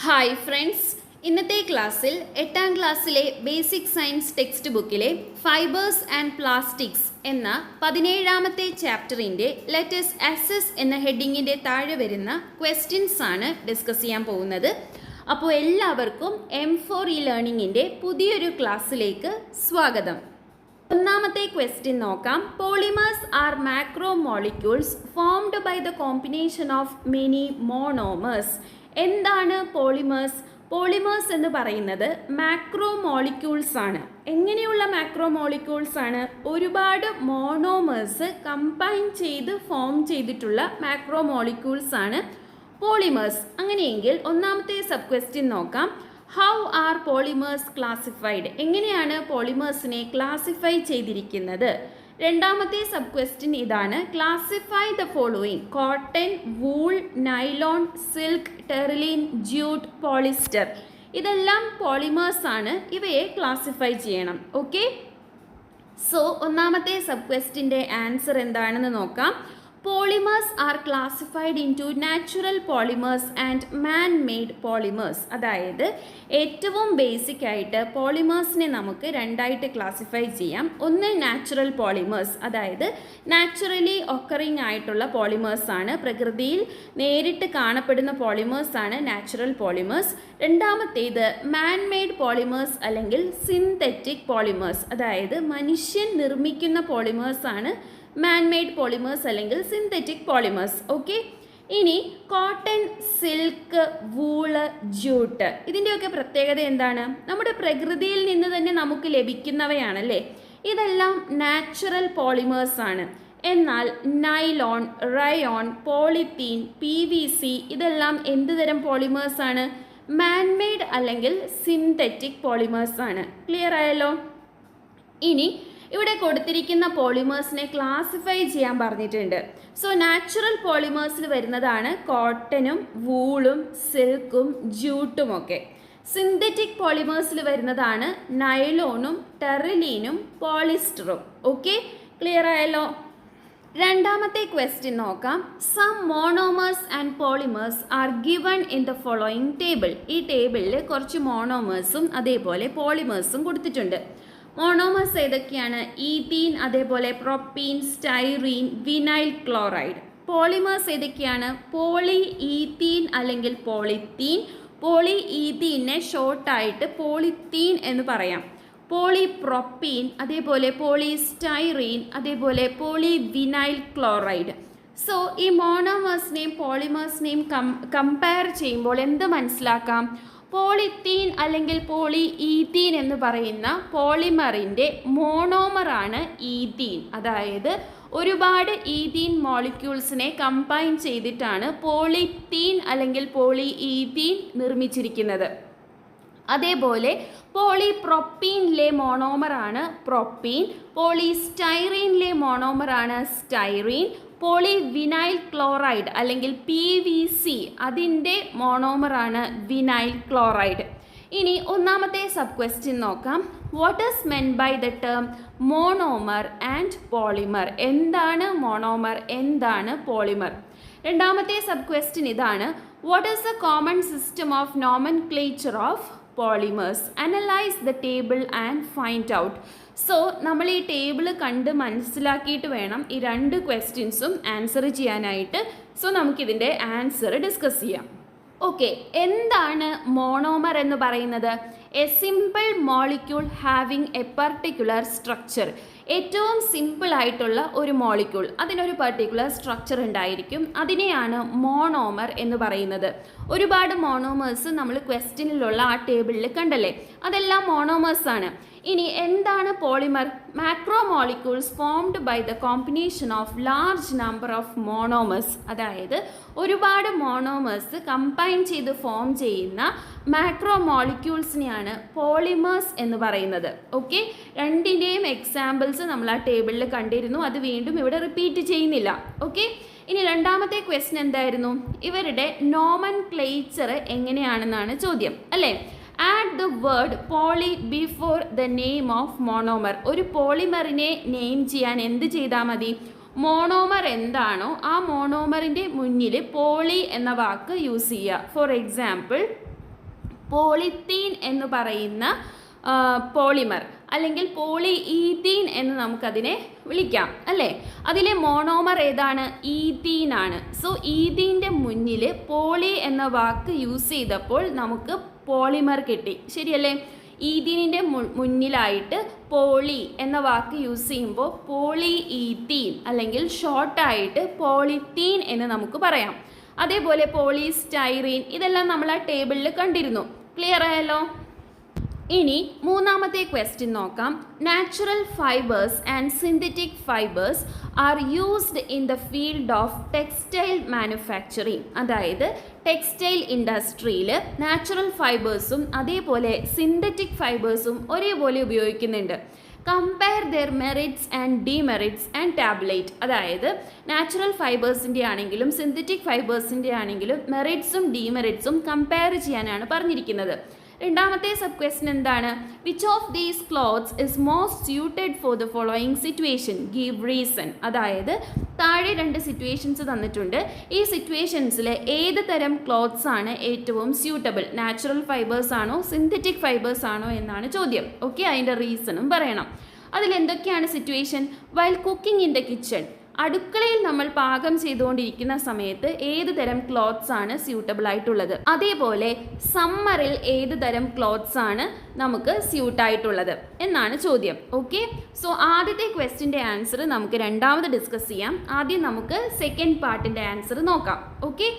Hi friends, ഇന്നത്തെ ക്ലാസ്സിൽ 8ാം ക്ലാസ്സിലെ ബേസിക് സയൻസ് ടെക്സ്റ്റ് ബുക്കിലെ ഫൈബേഴ്സ് ആൻഡ് പ്ലാസ്റ്റിക്സ് എന്ന 17ാമത്തെ ചാപ്റ്ററിൻ്റെ ലെറ്റസ് അസസ് എന്ന ഹെഡിങ്ങിൻ്റെ താഴെ വരുന്ന ക്വസ്റ്റ്യൻസ് ആണ് ഡിസ്കസ് ചെയ്യാൻ പോകുന്നത്. അപ്പോൾ എല്ലാവർക്കും M4 ലേണിങ്ങിൻ്റെ പുതിയൊരു ക്ലാസ്സിലേക്ക് സ്വാഗതം. ഒന്നാമത്തെ ക്വസ്റ്റ്യൻ നോക്കാം. Polymers are macro molecules formed by the combination of many monomers. എന്താണ് പോളിമേഴ്സ്? പോളിമേഴ്സ് എന്ന് പറയുന്നത് മാക്രോ മോളിക്യൂൾസ് ആണ്. എങ്ങനെയുള്ള മാക്രോ മോളിക്യൂൾസ് ആണ്? ഒരുപാട് മോണോമേഴ്സ് കമ്പൈൻ ചെയ്ത് ഫോം ചെയ്തിട്ടുള്ള മാക്രോ മോളിക്യൂൾസ് ആണ് പോളിമേഴ്സ്. അങ്ങനെയെങ്കിൽ ഒന്നാമത്തെ സബ് ക്വസ്റ്റ്യൻ നോക്കാം. How are polymers classified? എങ്ങനെയാണ് പോളിമേഴ്സിനെ ക്ലാസിഫൈ ചെയ്തിരിക്കുന്നത്? രണ്ടാമത്തെ സബ് ക്വസ്റ്റ്യൻ ഇതാണ്. Classify the following: cotton, wool, nylon, silk, terylene, jute, polyester. ഇതെല്ലാം പോളിമേഴ്സ് ആണ്. ഇവയെ ക്ലാസിഫൈ ചെയ്യണം. ഓക്കെ, സോ ഒന്നാമത്തെ സബ് ക്വസ്റ്റ്യൻ്റെ ആൻസർ എന്താണെന്ന് നോക്കാം. Polymers are classified into natural polymers and man made polymers. അതായത് ഏറ്റവും ബേസിക് ആയിട്ട് പോളിമേഴ്സിനെ നമുക്ക് രണ്ടായിട്ട് ക്ലാസിഫൈ ചെയ്യാം. ഒന്ന് നാച്ചുറൽ പോളിമേഴ്സ്, അതായത് നാച്ചുറലി ഒക്കറിങ് ആയിട്ടുള്ള പോളിമേഴ്സ് ആണ്. പ്രകൃതിയിൽ നേരിട്ട് കാണപ്പെടുന്ന പോളിമേഴ്സ് ആണ് നാച്ചുറൽ പോളിമേഴ്സ്. രണ്ടാമത്തേത് മാൻ മെയ്ഡ് പോളിമേഴ്സ് അല്ലെങ്കിൽ സിന്തറ്റിക് പോളിമേഴ്സ്, അതായത് മനുഷ്യൻ നിർമ്മിക്കുന്ന പോളിമേഴ്സ് ആണ് മാൻ മെയ്ഡ് പോളിമേഴ്സ് അല്ലെങ്കിൽ സിന്തറ്റിക് പോളിമേഴ്സ്. ഓക്കെ, ഇനി കോട്ടൺ, സിൽക്ക്, വൂള്, ജ്യൂട്ട്, ഇതിൻ്റെയൊക്കെ പ്രത്യേകത എന്താണ്? നമ്മുടെ പ്രകൃതിയിൽ നിന്ന് തന്നെ നമുക്ക് ലഭിക്കുന്നവയാണല്ലേ. ഇതെല്ലാം നാച്ചുറൽ പോളിമേഴ്സ് ആണ്. എന്നാൽ നൈലോൺ, റയോൺ, പോളിത്തീൻ, PVC ഇതെല്ലാം എന്ത് തരം പോളിമേഴ്സ് ആണ്? മാൻ മെയ്ഡ് അല്ലെങ്കിൽ സിന്തറ്റിക് പോളിമേഴ്സ് ആണ്. ക്ലിയർ ആയല്ലോ? ഇനി ഇവിടെ കൊടുത്തിരിക്കുന്ന പോളിമേഴ്സിനെ ക്ലാസിഫൈ ചെയ്യാൻ പറഞ്ഞിട്ടുണ്ട്. സോ നാച്ചുറൽ പോളിമേഴ്സിൽ വരുന്നതാണ് കോട്ടനും വൂളും സിൽക്കും ജ്യൂട്ടും ഒക്കെ. സിന്തറ്റിക് പോളിമേഴ്സിൽ വരുന്നതാണ് നൈലോണും ടെറിലീനും പോളിസ്റ്ററും. ഓക്കെ, ക്ലിയർ ആയല്ലോ? രണ്ടാമത്തെ ക്വസ്റ്റ്യൻ നോക്കാം. Some monomers and polymers are given in the following table. ഈ ടേബിളിൽ കുറച്ച് മോണോമേഴ്സും അതേപോലെ പോളിമേഴ്സും കൊടുത്തിട്ടുണ്ട്. മോണോമേഴ്സ് ഏതൊക്കെയാണ്? ഈത്തീൻ, അതേപോലെ propene, styrene, vinyl chloride. Polymers ഏതൊക്കെയാണ്? പോളി ഈത്തീൻ അല്ലെങ്കിൽ പോളിത്തീൻ. പോളി ഈത്തീനെ ഷോർട്ടായിട്ട് പോളിത്തീൻ എന്ന് പറയാം. പോളി പ്രൊപ്പീൻ, അതേപോലെ പോളി സ്റ്റൈറീൻ, അതേപോലെ പോളി വിനൈൽ ക്ലോറൈഡ്. സോ ഈ മോണോമേഴ്സിനെയും പോളിമേഴ്സിനെയും കമ്പയർ ചെയ്യുമ്പോൾ എന്ത് മനസ്സിലാക്കാം? പോളിത്തീൻ അല്ലെങ്കിൽ പോളി ഈത്തീൻ എന്ന് പറയുന്ന പോളിമറിൻ്റെ മോണോമറാണ് ഈത്തീൻ. അതായത് ഒരുപാട് ഈത്തീൻ മോളിക്യൂൾസിനെ കമ്പൈൻ ചെയ്തിട്ടാണ് പോളിത്തീൻ അല്ലെങ്കിൽ പോളി ഈത്തീൻ നിർമ്മിച്ചിരിക്കുന്നത്. അതേപോലെ പോളി പ്രൊപ്പീനിലെ മോണോമറാണ് പ്രൊപ്പീൻ. പോളി സ്റ്റൈറീനിലെ മോണോമറാണ് സ്റ്റൈറീൻ. പോളി വിനൈൽ ക്ലോറൈഡ് അല്ലെങ്കിൽ PVC അതിൻ്റെ മോണോമറാണ് വിനൈൽ ക്ലോറൈഡ്. ഇനി ഒന്നാമത്തെ സബ് ക്വസ്റ്റ്യൻ നോക്കാം. What is meant by the term monomer and polymer? എന്താണ് മോണോമർ, എന്താണ് പോളിമർ? രണ്ടാമത്തെ സബ് ക്വസ്റ്റ്യൻ ഇതാണ്. What is the common system of nomenclature of polymers? Analyse the table and find out. So നമ്മൾ ഈ table കണ്ട് മനസ്സിലാക്കിയിട്ട് വേണം ഈ രണ്ട് ക്വസ്റ്റ്യൻസും ആൻസർ ചെയ്യാനായിട്ട്. സോ നമുക്കിതിൻ്റെ ആൻസർ ഡിസ്കസ് ചെയ്യാം. ഓക്കെ, എന്താണ് മോണോമർ എന്ന് പറയുന്നത്? A simple molecule having A particular structure. ഏറ്റവും സിമ്പിൾ ആയിട്ടുള്ള ഒരു മോളിക്യൂൾ, അതിനൊരു പർട്ടിക്കുലർ സ്ട്രക്ചർ ഉണ്ടായിരിക്കും. അതിനെയാണ് മോണോമർ എന്ന് പറയുന്നത്. ഒരുപാട് മോണോമേഴ്സ് നമ്മൾ ക്വസ്റ്റ്യനിലുള്ള ആ ടേബിളിൽ കണ്ടല്ലേ, അതെല്ലാം മോണോമേഴ്സ് ആണ്. ഇനി എന്താണ് polymer? Macro molecules formed by the combination of large number of monomers. അതായത് ഒരുപാട് മോണോമേഴ്സ് കമ്പൈൻ ചെയ്ത് ഫോം ചെയ്യുന്ന മാക്രോ മോളിക്യൂൾസിനെയാണ് പോളിമേഴ്സ് എന്ന് പറയുന്നത്. ഓക്കെ, രണ്ടിൻ്റെയും എക്സാമ്പിൾസ് നമ്മൾ ആ ടേബിളിൽ കണ്ടിരുന്നു. അത് വീണ്ടും ഇവിടെ റിപ്പീറ്റ് ചെയ്യുന്നില്ല. ഓക്കെ, ഇനി രണ്ടാമത്തെ ക്വസ്റ്റ്യൻ എന്തായിരുന്നു? ഇവരുടെ നോമൻക്ലേച്ചർ എങ്ങനെയാണെന്നാണ് ചോദ്യം അല്ലേ. Add the word poly before the name of monomer. ഒരു പോളിമറിനെ നെയിം ചെയ്യാൻ എന്ത് ചെയ്താൽ മതി? മോണോമർ എന്താണോ ആ മോണോമറിൻ്റെ മുന്നിൽ പോളി എന്ന വാക്ക് യൂസ് ചെയ്യുക. ഫോർ എക്സാമ്പിൾ പോളിത്തീൻ എന്ന് പറയുന്ന പോളിമർ അല്ലെങ്കിൽ പോളി ഈത്തീൻ എന്ന് നമുക്കതിനെ വിളിക്കാം അല്ലേ. അതിലെ മോണോമർ ഏതാണ്? ഈത്തീൻ ആണ്. സോ ഈത്തീൻ്റെ മുന്നിൽ പോളി എന്ന വാക്ക് യൂസ് ചെയ്തപ്പോൾ നമുക്ക് പോളിമർ കിട്ടി, ശരിയല്ലേ. ഈത്തീനിൻ്റെ മുന്നിലായിട്ട് പോളി എന്ന വാക്ക് യൂസ് ചെയ്യുമ്പോൾ പോളി ഈത്തീൻ അല്ലെങ്കിൽ ഷോർട്ടായിട്ട് പോളിത്തീൻ എന്ന് നമുക്ക് പറയാം. അതേപോലെ പോളിസ്റ്റൈറീൻ ഇതെല്ലാം നമ്മൾ ആ ടേബിളിൽ കണ്ടിരുന്നു. ക്ലിയർ ആയല്ലോ. ഇനി മൂന്നാമത്തെ ക്വസ്റ്റ്യൻ നോക്കാം. Natural fibres and synthetic fibres are used in the field of textile manufacturing. അതായത് ടെക്സ്റ്റൈൽ ഇൻഡസ്ട്രിയിൽ നാച്ചുറൽ ഫൈബേഴ്സും അതേപോലെ സിന്തറ്റിക് ഫൈബേഴ്സും ഒരേപോലെ ഉപയോഗിക്കുന്നുണ്ട്. Compare their merits and demerits and tabulate. അതായത് നാച്ചുറൽ ഫൈബേഴ്സിൻ്റെ ആണെങ്കിലും സിന്തറ്റിക് ഫൈബേഴ്സിൻ്റെ ആണെങ്കിലും മെറിറ്റ്സും ഡിമെറിറ്റ്സും കമ്പയർ ചെയ്യാനാണ് പറഞ്ഞിരിക്കുന്നത്. രണ്ടാമത്തെ സബ് ക്വസ്റ്റ്യൻ എന്താണ്? Which of these clothes is most suited for the following situation, give reason. അതായത് താഴെ 2 സിറ്റുവേഷൻസ് തന്നിട്ടുണ്ട്. ഈ സിറ്റുവേഷൻസിൽ ഏത് തരം ക്ലോത്ത്സ് ആണ് ഏറ്റവും സ്യൂട്ടബിൾ, നാച്ചുറൽ ഫൈബേഴ്സ് ആണോ സിന്തറ്റിക് ഫൈബേഴ്സ് ആണോ എന്നാണ് ചോദ്യം. ഓക്കെ, അതിൻ്റെ റീസണും പറയണം. അതിലെന്തൊക്കെയാണ് situation? While cooking in the kitchen, അടുക്കളയിൽ നമ്മൾ പാകം ചെയ്തുകൊണ്ടിരിക്കുന്ന സമയത്ത് ഏത് തരം ക്ലോത്ത്സ് ആണ് സ്യൂട്ടബിൾ ആയിട്ടുള്ളത്. അതേപോലെ സമ്മറിൽ ഏത് തരം ക്ലോത്ത്സ് ആണ് നമുക്ക് സ്യൂട്ടായിട്ടുള്ളത് എന്നാണ് ചോദ്യം. ഓക്കെ, സോ ആദ്യത്തെ ക്വസ്റ്റ്യൻ്റെ ആൻസർ നമുക്ക് രണ്ടാമത് ഡിസ്കസ് ചെയ്യാം. ആദ്യം നമുക്ക് സെക്കൻഡ് പാർട്ടിൻ്റെ ആൻസർ നോക്കാം. ഓക്കെ,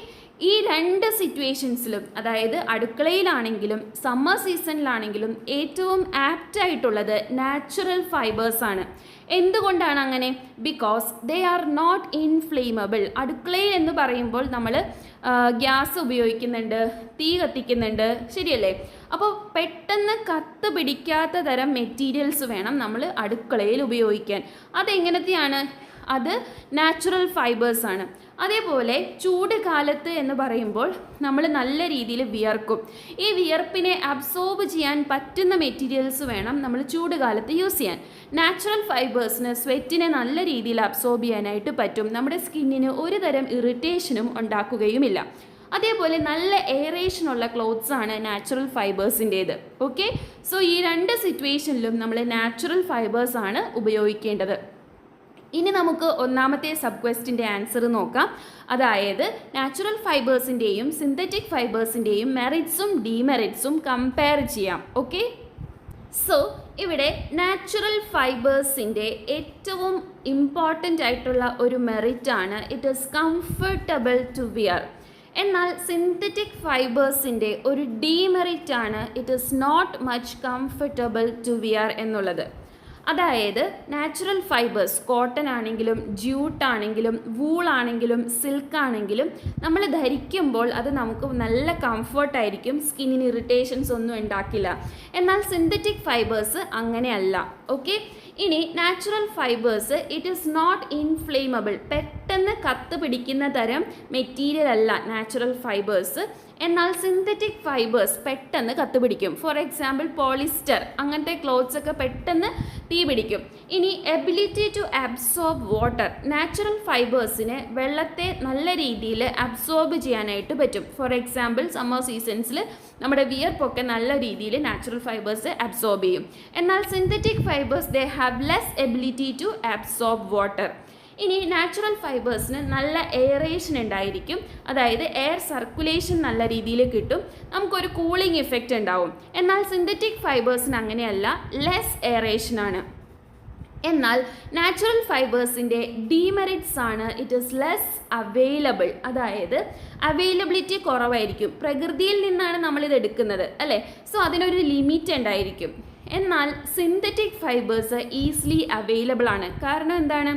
ഈ 2 സിറ്റുവേഷൻസിലും അതായത് അടുക്കളയിലാണെങ്കിലും സമ്മർ സീസണിലാണെങ്കിലും ഏറ്റവും ആപ്റ്റ് ആയിട്ടുള്ളത് നാച്ചുറൽ ഫൈബേഴ്സ് ആണ്. എന്തുകൊണ്ടാണ് അങ്ങനെ? Because they are not inflammable. അടുക്കളയിൽ എന്ന് പറയുമ്പോൾ നമ്മൾ ഗ്യാസ് ഉപയോഗിക്കുന്നുണ്ട്, തീ കത്തിക്കുന്നുണ്ട്, ശരിയല്ലേ. അപ്പോൾ പെട്ടെന്ന് കത്ത് പിടിക്കാത്ത തരം മെറ്റീരിയൽസ് വേണം നമ്മൾ അടുക്കളയിൽ ഉപയോഗിക്കാൻ. അതെങ്ങനത്തെയാണ്? അത് നാച്ചുറൽ ഫൈബേഴ്സ് ആണ്. അതേപോലെ ചൂട് കാലത്ത് എന്ന് പറയുമ്പോൾ നമ്മൾ നല്ല രീതിയിൽ വിയർക്കും. ഈ വിയർപ്പിനെ അബ്സോർബ് ചെയ്യാൻ പറ്റുന്ന മെറ്റീരിയൽസ് വേണം നമ്മൾ ചൂട് കാലത്ത് യൂസ് ചെയ്യാൻ. നാച്ചുറൽ ഫൈബേഴ്സിന് സ്വെറ്റിനെ നല്ല രീതിയിൽ അബ്സോർബ് ചെയ്യാനായിട്ട് പറ്റും. നമ്മുടെ സ്കിന്നിന് ഒരു തരം ഇറിറ്റേഷനും ഉണ്ടാക്കുകയുമില്ല. അതേപോലെ നല്ല എയറേഷനുള്ള ക്ലോത്ത്സ് ആണ് നാച്ചുറൽ ഫൈബേഴ്സിൻ്റേത്. ഓക്കെ, സോ ഈ 2 സിറ്റുവേഷനിലും നമ്മൾ നാച്ചുറൽ ഫൈബേഴ്സ് ആണ് ഉപയോഗിക്കേണ്ടത്. ഇനി നമുക്ക് ഒന്നാമത്തെ സബ് ക്വസ്റ്റിൻ്റെ ആൻസർ നോക്കാം. അതായത് നാച്ചുറൽ ഫൈബേഴ്സിൻ്റെയും സിന്തറ്റിക് ഫൈബേഴ്സിൻ്റെയും മെറിറ്റ്സും ഡിമെറിറ്റ്സും കമ്പയർ ചെയ്യാം. ഓക്കെ, സോ ഇവിടെ നാച്ചുറൽ ഫൈബേഴ്സിൻ്റെ ഏറ്റവും ഇമ്പോർട്ടൻ്റ് ആയിട്ടുള്ള ഒരു മെറിറ്റാണ് it is comfortable to wear. എന്നാൽ സിന്തറ്റിക് ഫൈബേഴ്സിൻ്റെ ഒരു ഡിമെറിറ്റ് ആണ് it is not much comfortable to wear എന്നുള്ളത്. അതായത് നാച്ചുറൽ ഫൈബേഴ്സ് കോട്ടൺ ആണെങ്കിലും ജ്യൂട്ട് ആണെങ്കിലും വൂളാണെങ്കിലും സിൽക്ക് ആണെങ്കിലും നമ്മൾ ധരിക്കുമ്പോൾ അത് നമുക്ക് നല്ല കംഫർട്ടായിരിക്കും, സ്കിന്നിന് ഇറിറ്റേഷൻസ് ഒന്നും ഉണ്ടാക്കില്ല. എന്നാൽ സിന്തറ്റിക് ഫൈബേഴ്സ് അങ്ങനെയല്ല. ഓക്കെ, ഇനി natural fibres it is not inflammable, പെട്ടെന്ന് കത്ത് പിടിക്കുന്ന തരം മെറ്റീരിയൽ അല്ല നാച്ചുറൽ ഫൈബേഴ്സ്. എന്നാൽ സിന്തറ്റിക് ഫൈബേഴ്സ് പെട്ടെന്ന് കത്തുപിടിക്കും. ഫോർ എക്സാമ്പിൾ പോളിസ്റ്റർ അങ്ങനത്തെ ക്ലോത്ത്സ് ഒക്കെ പെട്ടെന്ന് തീ പിടിക്കും. ഇനി ability to absorb water, natural ഫൈബേഴ്സിന് വെള്ളത്തെ നല്ല രീതിയിൽ അബ്സോർബ് ചെയ്യാനായിട്ട് പറ്റും. ഫോർ എക്സാമ്പിൾ സമ്മർ സീസൺസിൽ നമ്മുടെ വിയർപ്പൊക്കെ നല്ല രീതിയിൽ നാച്ചുറൽ ഫൈബേഴ്സ് അബ്സോർബ് ചെയ്യും. എന്നാൽ synthetic fibres they have less ability to absorb water. ഇനി നാച്ചുറൽ ഫൈബേഴ്സിന് നല്ല എയറേഷൻ ഉണ്ടായിരിക്കും, അതായത് എയർ സർക്കുലേഷൻ നല്ല രീതിയിൽ കിട്ടും, നമുക്കൊരു കൂളിംഗ് ഇഫക്റ്റ് ഉണ്ടാവും. എന്നാൽ സിന്തറ്റിക് ഫൈബേഴ്സിന് അങ്ങനെയല്ല, ലെസ് എയറേഷനാണ്. എന്നാൽ നാച്ചുറൽ ഫൈബേഴ്സിൻ്റെ ഡിമെറിറ്റ്സ് ആണ് ഇറ്റ് ഈസ് ലെസ് അവൈലബിൾ, അതായത് അവൈലബിലിറ്റി കുറവായിരിക്കും. പ്രകൃതിയിൽ നിന്നാണ് നമ്മളിത് എടുക്കുന്നത് അല്ലേ, സോ അതിനൊരു ലിമിറ്റ് ഉണ്ടായിരിക്കും. എന്നാൽ സിന്തറ്റിക് ഫൈബേഴ്സ് ഈസിലി അവൈലബിൾ ആണ്. കാരണം എന്താണ്?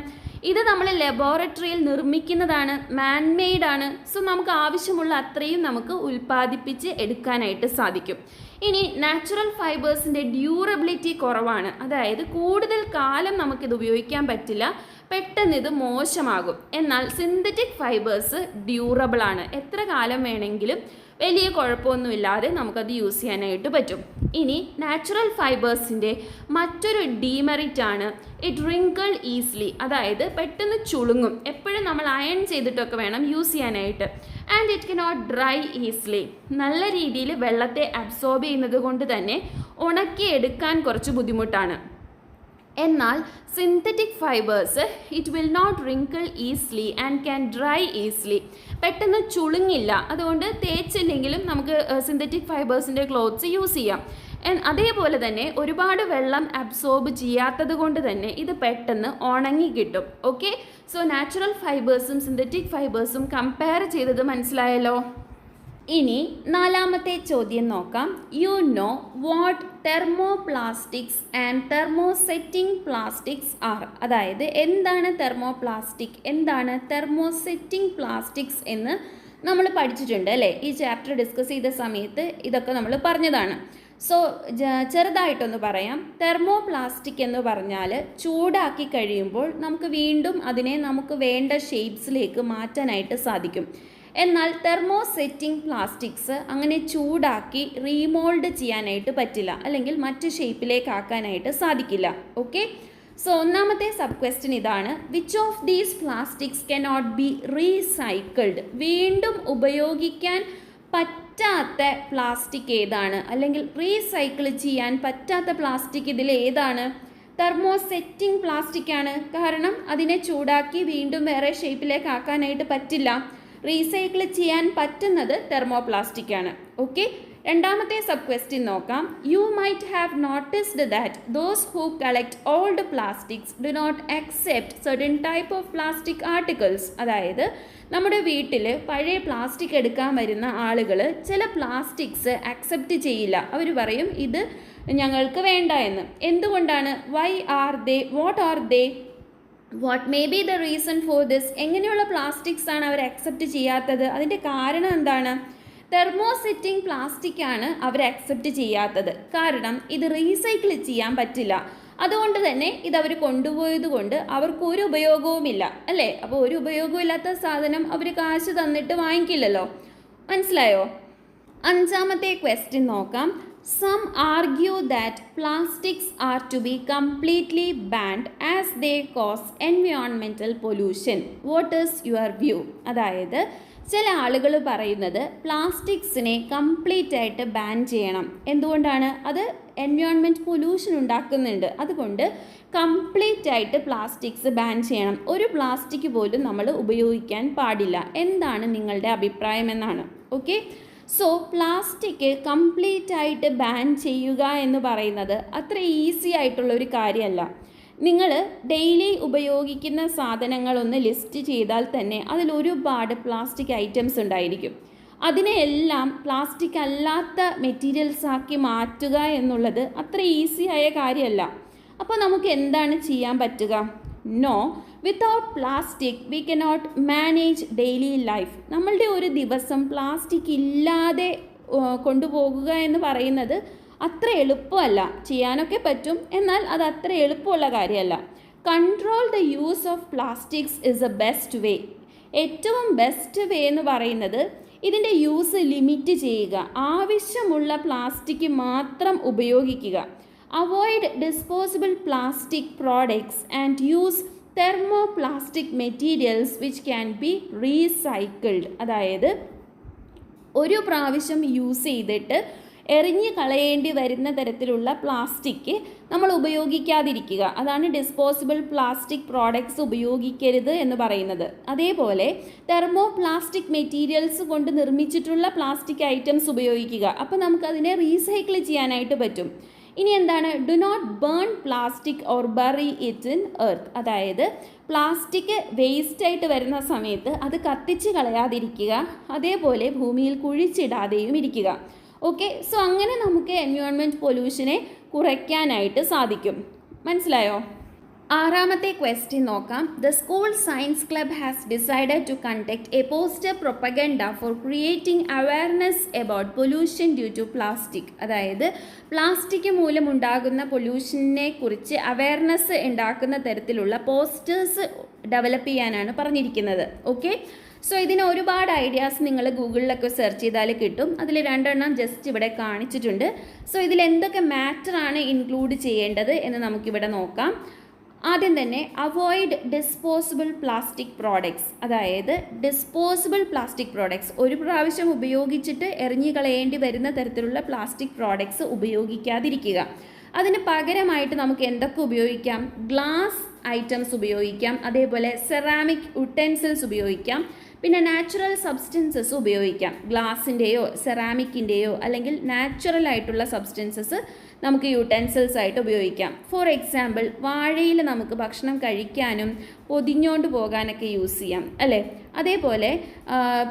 ഇത് നമ്മൾ ലബോറട്ടറിയിൽ നിർമ്മിക്കുന്നതാണ്, മാൻമെയ്ഡ് ആണ്. സോ നമുക്ക് ആവശ്യമുള്ള അത്രയും നമുക്ക് ഉൽപ്പാദിപ്പിച്ച് എടുക്കാനായിട്ട് സാധിക്കും. ഇനി നാച്ചുറൽ ഫൈബേഴ്സിൻ്റെ ഡ്യൂറബിലിറ്റി കുറവാണ്, അതായത് കൂടുതൽ കാലം നമുക്കിത് ഉപയോഗിക്കാൻ പറ്റില്ല, പെട്ടെന്ന് ഇത് മോശമാകും. എന്നാൽ സിന്തറ്റിക് ഫൈബേഴ്സ് ഡ്യൂറബിൾ ആണ്, എത്ര കാലം വേണമെങ്കിലും വലിയ കുഴപ്പമൊന്നുമില്ലാതെ നമുക്കത് യൂസ് ചെയ്യാനായിട്ട് പറ്റും. ഇനി നാച്ചുറൽ ഫൈബേഴ്സിൻ്റെ മറ്റൊരു ഡീമെറിറ്റ് ആണ് ഇറ്റ് റിങ്കിൾ ഈസിലി, അതായത് പെട്ടെന്ന് ചുളുങ്ങും. എപ്പോഴും നമ്മൾ അയൺ ചെയ്തിട്ടൊക്കെ വേണം യൂസ് ചെയ്യാനായിട്ട്. And it cannot dry easily. നല്ല രീതിയിൽ വെള്ളത്തെ അബ്സോർബ് ചെയ്യുന്നത് കൊണ്ട് തന്നെ ഉണക്കിയെടുക്കാൻ കുറച്ച് ബുദ്ധിമുട്ടാണ്. എന്നാൽ synthetic fibres it will not wrinkle easily and can dry easily. പെട്ടെന്ന് ചുളുങ്ങില്ല, അതുകൊണ്ട് തേച്ചില്ലെങ്കിലും നമുക്ക് സിന്തറ്റിക് ഫൈബേഴ്സിൻ്റെ ക്ലോത്ത്സ് യൂസ് ചെയ്യാം. അതേപോലെ തന്നെ ഒരുപാട് വെള്ളം അബ്സോർബ് ചെയ്യാത്തത് കൊണ്ട് തന്നെ ഇത് പെട്ടെന്ന് ഉണങ്ങി കിട്ടും. ഓക്കെ, സോ നാച്ചുറൽ ഫൈബേഴ്സും സിന്തറ്റിക് ഫൈബേഴ്സും കമ്പയർ ചെയ്തത് മനസ്സിലായല്ലോ. ഇനി നാലാമത്തെ ചോദ്യം നോക്കാം. You know what thermoplastics and thermosetting plastics are. അതായത് എന്താണ് തെർമോപ്ലാസ്റ്റിക്, എന്താണ് തെർമോസെറ്റിംഗ് പ്ലാസ്റ്റിക്സ് എന്ന് നമ്മൾ പഠിച്ചിട്ടുണ്ട് അല്ലേ. ഈ ചാപ്റ്റർ ഡിസ്കസ് ചെയ്ത സമയത്ത് ഇതൊക്കെ നമ്മൾ പറഞ്ഞതാണ്. സോ ചെറുതായിട്ടൊന്ന് പറയാം. തെർമോപ്ലാസ്റ്റിക് എന്ന് പറഞ്ഞാൽ ചൂടാക്കി കഴിയുമ്പോൾ നമുക്ക് വീണ്ടും അതിനെ നമുക്ക് വേണ്ട ഷേപ്സിലേക്ക് മാറ്റാനായിട്ട് സാധിക്കും. എന്നാൽ തെർമോസെറ്റിംഗ് പ്ലാസ്റ്റിക്സ് അങ്ങനെ ചൂടാക്കി റീമോൾഡ് ചെയ്യാനായിട്ട് പറ്റില്ല, അല്ലെങ്കിൽ മറ്റ് ഷേപ്പിലേക്ക് ആക്കാനായിട്ട് സാധിക്കില്ല. ഓക്കെ, സോ ഒന്നാമത്തെ സബ് ക്വസ്റ്റ്യൻ ഇതാണ്. Which of these plastics cannot be recycled. വീണ്ടും ഉപയോഗിക്കാൻ പറ്റാത്ത പ്ലാസ്റ്റിക് ഏതാണ്, അല്ലെങ്കിൽ റീസൈക്കിൾ ചെയ്യാൻ പറ്റാത്ത പ്ലാസ്റ്റിക് ഇതിൽ ഏതാണ്? തെർമോസെറ്റിംഗ് പ്ലാസ്റ്റിക് ആണ്. കാരണം അതിനെ ചൂടാക്കി വീണ്ടും വേറെ ഷേപ്പിലേക്ക് ആക്കാനായിട്ട് പറ്റില്ല. റീസൈക്കിൾ ചെയ്യാൻ പറ്റുന്നത് തെർമോപ്ലാസ്റ്റിക് ആണ്. ഓക്കെ, രണ്ടാമത്തെ സബ് ക്വസ്റ്റ്യൻ നോക്കാം. You might have noticed that those who collect old plastics do not accept certain type of plastic articles. അതായത് നമ്മുടെ വീട്ടിൽ പഴയ പ്ലാസ്റ്റിക് എടുക്കാൻ വരുന്ന ആളുകൾ ചില പ്ലാസ്റ്റിക്സ് അക്സെപ്റ്റ് ചെയ്യില്ല. അവർ പറയും ഇത് ഞങ്ങൾക്ക് വേണ്ട എന്ന്. എന്തുകൊണ്ടാണ്? Why are they, what are they, what may be the reason for this. എങ്ങനെയുള്ള പ്ലാസ്റ്റിക്സ് ആണ് അവർ അക്സെപ്റ്റ് ചെയ്യാത്തത്? അതിൻ്റെ കാരണം എന്താണ്? തെർമോസെറ്റിംഗ് പ്ലാസ്റ്റിക് ആണ് അവർ അക്സെപ്റ്റ് ചെയ്യാത്തത്. കാരണം ഇത് റീസൈക്കിൾ ചെയ്യാൻ പറ്റില്ല. അതുകൊണ്ട് തന്നെ ഇതവർ കൊണ്ടുപോയത് കൊണ്ട് അവർക്ക് ഒരു ഉപയോഗവുമില്ല അല്ലേ. അപ്പോൾ ഒരു ഉപയോഗവും ഇല്ലാത്ത സാധനം അവർ കാശ് തന്നിട്ട് വാങ്ങിക്കില്ലല്ലോ. മനസ്സിലായോ? അഞ്ചാമത്തെ ക്വസ്റ്റ്യൻ നോക്കാം. Some argue that plastics are to be completely banned as they cause environmental pollution. What is your view? അതായത് ചില ആളുകൾ പറയുന്നത് പ്ലാസ്റ്റിക്സിനെ കംപ്ലീറ്റ് ആയിട്ട് ബാൻ ചെയ്യണം. എന്തുകൊണ്ടാണ്? അത് എൻവയോൺമെൻറ്റ് പൊല്യൂഷൻ ഉണ്ടാക്കുന്നുണ്ട്. അതുകൊണ്ട് കംപ്ലീറ്റ് ആയിട്ട് പ്ലാസ്റ്റിക്സ് ബാൻ ചെയ്യണം. ഒരു പ്ലാസ്റ്റിക് പോലും നമ്മൾ ഉപയോഗിക്കാൻ പാടില്ല. എന്താണ് നിങ്ങളുടെ അഭിപ്രായം എന്നാണ്. ഓക്കെ, സോ പ്ലാസ്റ്റിക് കംപ്ലീറ്റ് ആയിട്ട് ബാൻ ചെയ്യുക എന്ന് പറയുന്നത് അത്ര ഈസി ആയിട്ടുള്ള ഒരു കാര്യമല്ല. നിങ്ങൾ ഡെയിലി ഉപയോഗിക്കുന്ന സാധനങ്ങളൊന്ന് ലിസ്റ്റ് ചെയ്താൽ തന്നെ അതിൽ ഒരുപാട് പ്ലാസ്റ്റിക് ഐറ്റംസ് ഉണ്ടായിരിക്കും. അതിനെയെല്ലാം പ്ലാസ്റ്റിക് അല്ലാത്ത മെറ്റീരിയൽസ് ആക്കി മാറ്റുക എന്നുള്ളത് അത്ര ഈസി ആയ കാര്യമല്ല. അപ്പോൾ നമുക്ക് എന്താണ് ചെയ്യാൻ പറ്റുക? No, without plastic we cannot manage daily life. നമ്മളുടെ ഒരു ദിവസം പ്ലാസ്റ്റിക് ഇല്ലാതെ കൊണ്ടുപോകുക എന്ന് പറയുന്നത് അത്ര എളുപ്പമല്ല. ചെയ്യാനൊക്കെ പറ്റും, എന്നാൽ അത് അത്ര എളുപ്പമുള്ള കാര്യമല്ല. Control the use of plastics is A best way. ഏറ്റവും ബെസ്റ്റ് വേ എന്ന് പറയുന്നത് ഇതിൻ്റെ യൂസ് ലിമിറ്റ് ചെയ്യുക. ആവശ്യമുള്ള പ്ലാസ്റ്റിക് മാത്രം ഉപയോഗിക്കുക. Avoid disposable plastic products and use thermoplastic materials which can be recycled. അതായത് ഒരു പ്രാവശ്യം യൂസ് ചെയ്തിട്ട് എറിഞ്ഞ് കളയേണ്ടി വരുന്ന തരത്തിലുള്ള പ്ലാസ്റ്റിക് നമ്മൾ ഉപയോഗിക്കാതിരിക്കുക. അതാണ് ഡിസ്പോസിബിൾ പ്ലാസ്റ്റിക് പ്രോഡക്ട്സ് ഉപയോഗിക്കരുത് എന്ന് പറയുന്നത്. അതേപോലെ തെർമോപ്ലാസ്റ്റിക് മെറ്റീരിയൽസ് കൊണ്ട് നിർമ്മിച്ചിട്ടുള്ള പ്ലാസ്റ്റിക് ഐറ്റംസ് ഉപയോഗിക്കുക. അപ്പോൾ നമുക്കതിനെ റീസൈക്കിൾ ചെയ്യാനായിട്ട് പറ്റും. ഇനി എന്താണ്? Do not burn plastic or bury it in earth. അതായത് പ്ലാസ്റ്റിക് വേസ്റ്റായിട്ട് വരുന്ന സമയത്ത് അത് കത്തിച്ച് കളയാതിരിക്കുക. അതേപോലെ ഭൂമിയിൽ കുഴിച്ചിടാതെയും ഇരിക്കുക. ഓക്കെ, സോ അങ്ങനെ നമുക്ക് എൻവയോൺമെൻറ്റ് പൊല്യൂഷനെ കുറയ്ക്കാനായിട്ട് സാധിക്കും. മനസ്സിലായോ? ആറാമത്തെ ക്വസ്റ്റ്യൻ നോക്കാം. The school science club has decided to conduct a poster propaganda for creating awareness about pollution due to plastic. അതായത് പ്ലാസ്റ്റിക് മൂലമുണ്ടാകുന്ന പൊല്യൂഷനെ കുറിച്ച് അവയർനെസ് ഉണ്ടാക്കുന്ന തരത്തിലുള്ള പോസ്റ്റേഴ്സ് ഡെവലപ്പ് ചെയ്യാനാണ് പറഞ്ഞിരിക്കുന്നത്. ഓക്കെ, സോ ഇതിന് ഒരുപാട് ഐഡിയാസ് നിങ്ങൾ ഗൂഗിളിലൊക്കെ സെർച്ച് ചെയ്താൽ കിട്ടും. അതിൽ 2 എണ്ണം ജസ്റ്റ് ഇവിടെ കാണിച്ചിട്ടുണ്ട്. സോ ഇതിൽ എന്തൊക്കെ മാറ്ററാണ് ഇൻക്ലൂഡ് ചെയ്യേണ്ടത് എന്ന് നമുക്കിവിടെ നോക്കാം. ആദ്യം തന്നെ അവോയ്ഡ് ഡിസ്പോസിബിൾ പ്ലാസ്റ്റിക് പ്രോഡക്ട്സ്, അതായത് ഡിസ്പോസിബിൾ പ്ലാസ്റ്റിക് പ്രോഡക്ട്സ് ഒരു പ്രാവശ്യം ഉപയോഗിച്ചിട്ട് എറിഞ്ഞു കളയേണ്ടി വരുന്ന തരത്തിലുള്ള പ്ലാസ്റ്റിക് പ്രോഡക്ട്സ് ഉപയോഗിക്കാതിരിക്കുക. അതിന് പകരമായിട്ട് നമുക്ക് എന്തൊക്കെ ഉപയോഗിക്കാം? ഗ്ലാസ് ഐറ്റംസ് ഉപയോഗിക്കാം, അതേപോലെ സെറാമിക് യുട്ടൻസിൽസ് ഉപയോഗിക്കാം, പിന്നെ നാച്ചുറൽ സബ്സ്റ്റൻസസ് ഉപയോഗിക്കാം. ഗ്ലാസിൻ്റെയോ സെറാമിക്കിൻ്റെയോ അല്ലെങ്കിൽ നാച്ചുറൽ ആയിട്ടുള്ള സബ്സ്റ്റൻസസ് നമുക്ക് യൂട്ടൻസിൽസ് ആയിട്ട് ഉപയോഗിക്കാം. ഫോർ എക്സാമ്പിൾ, വാഴയിൽ നമുക്ക് ഭക്ഷണം കഴിക്കാനും പൊതിഞ്ഞോണ്ട് പോകാനൊക്കെ യൂസ് ചെയ്യാം അല്ലേ. അതേപോലെ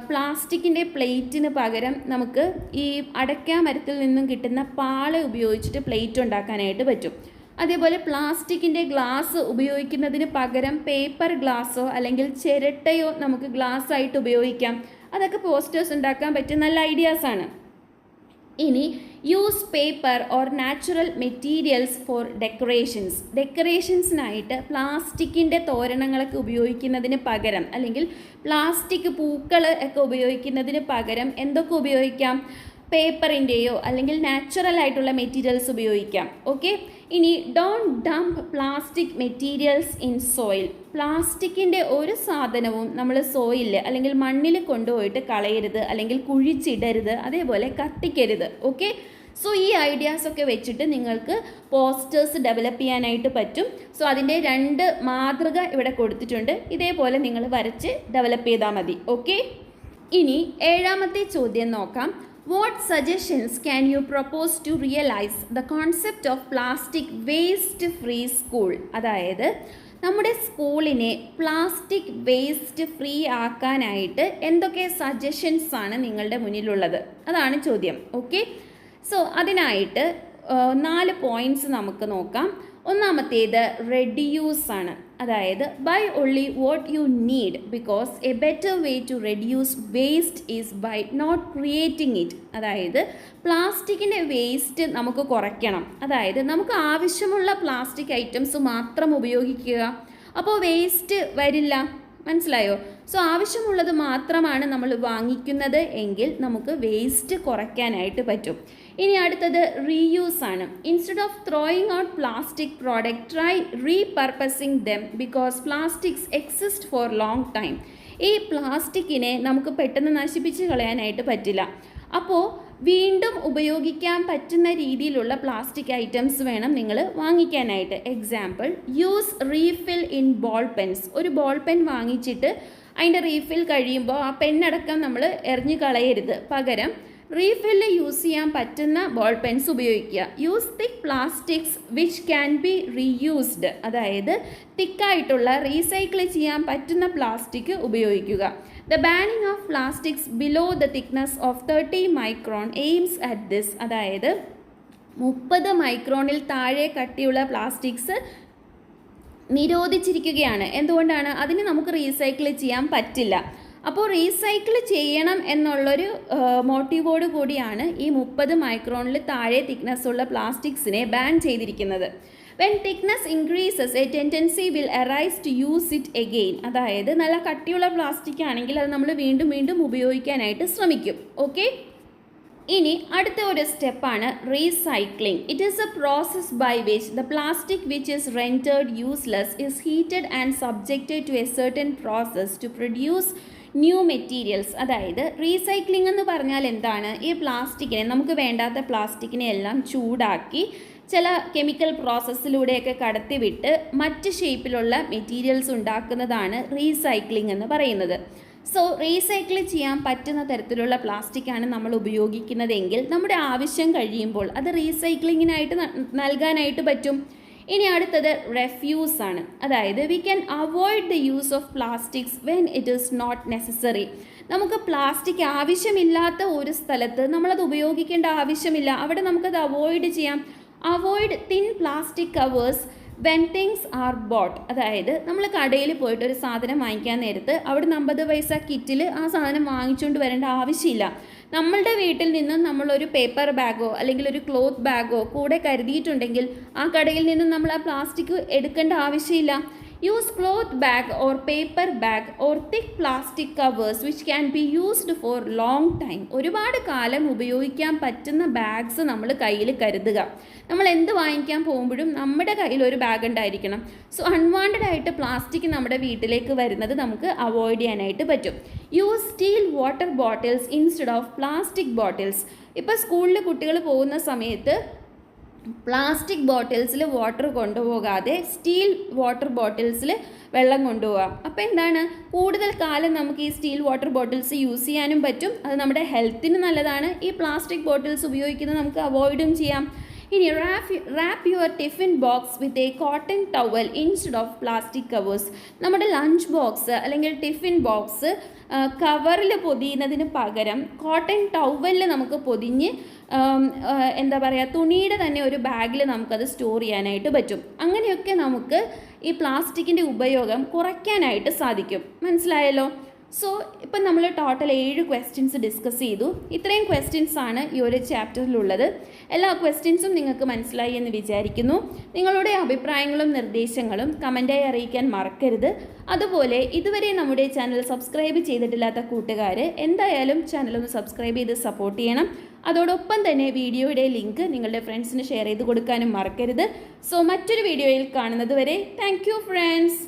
പ്ലാസ്റ്റിക്കിൻ്റെ പ്ലേറ്റിന് പകരം നമുക്ക് ഈ അടയ്ക്ക മരത്തിൽ നിന്നും കിട്ടുന്ന പാള ഉപയോഗിച്ചിട്ട് പ്ലേറ്റ് ഉണ്ടാക്കാനായിട്ട് പറ്റും. അതേപോലെ പ്ലാസ്റ്റിക്കിൻ്റെ ഗ്ലാസ് ഉപയോഗിക്കുന്നതിന് പകരം പേപ്പർ ഗ്ലാസ്സോ അല്ലെങ്കിൽ ചിരട്ടയോ നമുക്ക് ഗ്ലാസ് ആയിട്ട് ഉപയോഗിക്കാം. അതൊക്കെ പോസ്റ്റേഴ്സ് ഉണ്ടാക്കാൻ പറ്റിയ നല്ല ഐഡിയാസാണ്. ഇനി use paper or natural materials for ഡെക്കറേഷൻസിനായിട്ട് പ്ലാസ്റ്റിക്കിൻ്റെ തോരണങ്ങളൊക്കെ ഉപയോഗിക്കുന്നതിന് പകരം അല്ലെങ്കിൽ പ്ലാസ്റ്റിക് പൂക്കൾ ഒക്കെ ഉപയോഗിക്കുന്നതിന് പകരം എന്തൊക്കെ ഉപയോഗിക്കാം? പേപ്പറിൻ്റെയോ അല്ലെങ്കിൽ നാച്ചുറൽ ആയിട്ടുള്ള മെറ്റീരിയൽസ് ഉപയോഗിക്കാം. ഓക്കെ, ഇനി don't dump plastic materials in soil. പ്ലാസ്റ്റിക്കിൻ്റെ ഒരു സാധനവും നമ്മൾ സോയിലിൽ അല്ലെങ്കിൽ മണ്ണിൽ കൊണ്ടുപോയിട്ട് കളയരുത്, അല്ലെങ്കിൽ കുഴിച്ചിടരുത്, അതേപോലെ കത്തിക്കരുത്. ഓക്കെ, സോ ഈ ഐഡിയാസൊക്കെ വെച്ചിട്ട് നിങ്ങൾക്ക് പോസ്റ്റേഴ്സ് ഡെവലപ്പ് ചെയ്യാനായിട്ട് പറ്റും. സോ അതിൻ്റെ 2 മാതൃക ഇവിടെ കൊടുത്തിട്ടുണ്ട്. ഇതേപോലെ നിങ്ങൾ വരച്ച് ഡെവലപ്പ് ചെയ്താൽ മതി. ഓക്കെ, ഇനി 7ാമത്തെ ചോദ്യം നോക്കാം. What suggestions can you propose to realize the concept of plastic waste free school? അതായത് നമ്മുടെ സ്കൂളിനെ പ്ലാസ്റ്റിക് വേസ്റ്റ് ഫ്രീ ആക്കാനായിട്ട് എന്തൊക്കെ സജഷൻസ് ആണ് നിങ്ങളുടെ മുന്നിലുള്ളത്? അതാണ് ചോദ്യം. ഓക്കെ, സോ അതിനായിട്ട് 4 പോയിൻറ്റ്സ് നമുക്ക് നോക്കാം. ഒന്നാമത്തേത് റെഡ്യൂസ് ആണ്. അതായത് buy only what you need, because a better way to reduce waste is by not creating it. അതായത് പ്ലാസ്റ്റിക്കിൻ്റെ വേസ്റ്റ് നമുക്ക് കുറയ്ക്കണം. അതായത് നമുക്ക് ആവശ്യമുള്ള പ്ലാസ്റ്റിക് ഐറ്റംസ് മാത്രം ഉപയോഗിക്കുക, അപ്പോൾ വേസ്റ്റ് വരില്ല. മനസ്സിലായോ? സോ ആവശ്യമുള്ളത് മാത്രമാണ് നമ്മൾ വാങ്ങിക്കുന്നത് എങ്കിൽ നമുക്ക് വേസ്റ്റ് കുറയ്ക്കാനായിട്ട് പറ്റും. ഇനി അടുത്തത് റീയൂസ് ആണ്. Instead of throwing out plastic product, try repurposing them because plastics exist for long time. ഈ പ്ലാസ്റ്റിക്കിനെ നമുക്ക് പെട്ടെന്ന് നശിപ്പിച്ച് കളയാനായിട്ട് പറ്റില്ല. അപ്പോൾ വീണ്ടും ഉപയോഗിക്കാൻ പറ്റുന്ന രീതിയിലുള്ള പ്ലാസ്റ്റിക് ഐറ്റംസ് വേണം നിങ്ങൾ വാങ്ങിക്കാനായിട്ട്. Example, use refill in ball pens. ഒരു ബോൾ പെൻ വാങ്ങിച്ചിട്ട് അതിൻ്റെ റീഫിൽ കഴിയുമ്പോൾ ആ പെന്നടക്കം നമ്മൾ എറിഞ്ഞു കളയരുത്. പകരം റീഫില്ല് യൂസ് ചെയ്യാൻ പറ്റുന്ന ബോൾ പെൻസ് ഉപയോഗിക്കുക. Use thick plastics which can be reused. അതായത് തിക്കായിട്ടുള്ള റീസൈക്കിൾ ചെയ്യാൻ പറ്റുന്ന പ്ലാസ്റ്റിക് ഉപയോഗിക്കുക. The banning of plastics below the thickness of 30 micron aims at this. അതായത് 30 മൈക്രോണിൽ താഴെ കട്ടിയുള്ള പ്ലാസ്റ്റിക്സ് നിരോധിച്ചിരിക്കുകയാണ്. എന്തുകൊണ്ടാണ്? അതിന് നമുക്ക് റീസൈക്കിൾ ചെയ്യാൻ പറ്റില്ല. അപ്പോൾ റീസൈക്കിൾ ചെയ്യണം എന്നുള്ളൊരു മോട്ടീവോട് കൂടിയാണ് ഈ 30 മൈക്രോണിൽ താഴെ തിക്നെസ് ഉള്ള പ്ലാസ്റ്റിക്സിനെ ബാൻ ചെയ്തിരിക്കുന്നത്. When thickness increases, a tendency will arise to use it again. അതായത് നല്ല കട്ടിയുള്ള പ്ലാസ്റ്റിക് ആണെങ്കിൽ അത് നമ്മൾ വീണ്ടും വീണ്ടും ഉപയോഗിക്കാനായിട്ട് ശ്രമിക്കും. ഓക്കെ, ഇനി അടുത്ത ഒരു സ്റ്റെപ്പാണ് recycling. It is a process by which the plastic which is rendered useless is heated and subjected to a certain process to produce new materials. അതായത് റീസൈക്ലിംഗ് എന്ന് പറഞ്ഞാൽ എന്താണ്? ഈ പ്ലാസ്റ്റിക്കിനെ, നമുക്ക് വേണ്ടാത്ത പ്ലാസ്റ്റിക്കിനെ എല്ലാം ചൂടാക്കി ചില കെമിക്കൽ പ്രോസസ്സിലൂടെയൊക്കെ കടത്തിവിട്ട് മറ്റ് ഷേപ്പിലുള്ള മെറ്റീരിയൽസ് ഉണ്ടാക്കുന്നതാണ് റീസൈക്ലിംഗ് എന്ന് പറയുന്നത്. സോ റീസൈക്കിൾ ചെയ്യാൻ പറ്റുന്ന തരത്തിലുള്ള പ്ലാസ്റ്റിക്കാണ് നമ്മൾ ഉപയോഗിക്കുന്നതെങ്കിൽ നമ്മുടെ ആവശ്യം കഴിയുമ്പോൾ അത് റീസൈക്ലിങ്ങിനായിട്ട് നൽകാനായിട്ട് പറ്റും. ഇനി അടുത്തത് റെഫ്യൂസ് ആണ്. അതായത് we can avoid the use of plastics when it is not necessary. നമുക്ക് പ്ലാസ്റ്റിക് ആവശ്യമില്ലാത്ത ഒരു സ്ഥലത്ത് നമ്മളത് ഉപയോഗിക്കേണ്ട ആവശ്യമില്ല, അവിടെ നമുക്കത് അവോയ്ഡ് ചെയ്യാം. Avoid thin plastic covers when things are boat. അതായത് നമ്മൾ കടയിൽ പോയിട്ട് ഒരു സാധനം വാങ്ങിക്കാൻ നേരത്ത് അവിടെ 50 പൈസ കിറ്റിൽ ആ സാധനം വാങ്ങിച്ചുകൊണ്ട് വരേണ്ട ആവശ്യമില്ല. നമ്മളുടെ വീട്ടിൽ നിന്നും നമ്മളൊരു പേപ്പർ ബാഗോ അല്ലെങ്കിൽ ഒരു ക്ലോത്ത് ബാഗോ കൂടെ കരുതിയിട്ടുണ്ടെങ്കിൽ ആ കടയിൽ നിന്നും നമ്മൾ ആ പ്ലാസ്റ്റിക് എടുക്കേണ്ട ആവശ്യമില്ല. Use cloth bag or paper bag or thick plastic covers which can be used for long time. ഒരുപാട് കാലം ഉപയോഗിക്കാൻ പറ്റുന്ന ബാഗ്സ് നമ്മൾ കയ്യിൽ കരുതുക. നമ്മൾ എന്ത് വാങ്ങിക്കാൻ പോകുമ്പോഴും നമ്മുടെ കയ്യിൽ ഒരു ബാഗ് ഉണ്ടായിരിക്കണം. സോ അൺവാണ്ടഡ് ആയിട്ട് പ്ലാസ്റ്റിക് നമ്മുടെ വീട്ടിലേക്ക് വരുന്നത് നമുക്ക് അവോയ്ഡ് ചെയ്യാനായിട്ട് പറ്റും. Use steel water bottles instead of plastic bottles. ഇപ്പോൾ സ്കൂളിൽ കുട്ടികൾ പോകുന്ന സമയത്ത് പ്ലാസ്റ്റിക് ബോട്ടിൽസിൽ വാട്ടർ കൊണ്ടുപോകാതെ സ്റ്റീൽ വാട്ടർ ബോട്ടിൽസിൽ വെള്ളം കൊണ്ടുപോകാം. അപ്പോൾ എന്താണ്, കൂടുതൽ കാലം നമുക്ക് ഈ സ്റ്റീൽ വാട്ടർ ബോട്ടിൽസ് യൂസ് ചെയ്യാനും പറ്റും. അത് നമ്മുടെ ഹെൽത്തിന് നല്ലതാണ്. ഈ പ്ലാസ്റ്റിക് ബോട്ടിൽസ് ഉപയോഗിക്കുന്നത് നമുക്ക് അവോയ്ഡും ചെയ്യാം. ഇനി wrap your tiffin box with a cotton towel instead of plastic covers. നമ്മുടെ ലഞ്ച് ബോക്സ് അല്ലെങ്കിൽ ടിഫിൻ ബോക്സ് കവറിൽ പൊതിയുന്നതിന് പകരം കോട്ടൺ ടവലിൽ നമുക്ക് പൊതിഞ്ഞ് എന്താ പറയുക, തുണിയുടെ തന്നെ ഒരു ബാഗിൽ നമുക്കത് സ്റ്റോർ ചെയ്യാനായിട്ട് പറ്റും. അങ്ങനെയൊക്കെ നമുക്ക് ഈ പ്ലാസ്റ്റിക്കിൻ്റെ ഉപയോഗം കുറയ്ക്കാനായിട്ട് സാധിക്കും. മനസ്സിലായല്ലോ? സോ ഇപ്പം നമ്മൾ ടോട്ടൽ 7 ക്വസ്റ്റ്യൻസ് ഡിസ്കസ് ചെയ്തു. ഇത്രയും ക്വസ്റ്റ്യൻസ് ആണ് ഈ ഒരു ചാപ്റ്ററിലുള്ളത്. എല്ലാ ക്വസ്റ്റ്യൻസും നിങ്ങൾക്ക് മനസ്സിലായി എന്ന് വിചാരിക്കുന്നു. നിങ്ങളുടെ അഭിപ്രായങ്ങളും നിർദ്ദേശങ്ങളും കമൻറ്റായി അറിയിക്കാൻ മറക്കരുത്. അതുപോലെ ഇതുവരെ നമ്മുടെ ചാനൽ സബ്സ്ക്രൈബ് ചെയ്തിട്ടില്ലാത്ത കൂട്ടുകാർ എന്തായാലും ചാനലൊന്ന് സബ്സ്ക്രൈബ് ചെയ്ത് സപ്പോർട്ട് ചെയ്യണം. അതോടൊപ്പം തന്നെ വീഡിയോയുടെ ലിങ്ക് നിങ്ങളുടെ ഫ്രണ്ട്സിന് ഷെയർ ചെയ്ത് കൊടുക്കാനും മറക്കരുത്. സോ മറ്റൊരു വീഡിയോയിൽ കാണുന്നത് വരെ താങ്ക് യു ഫ്രണ്ട്സ്.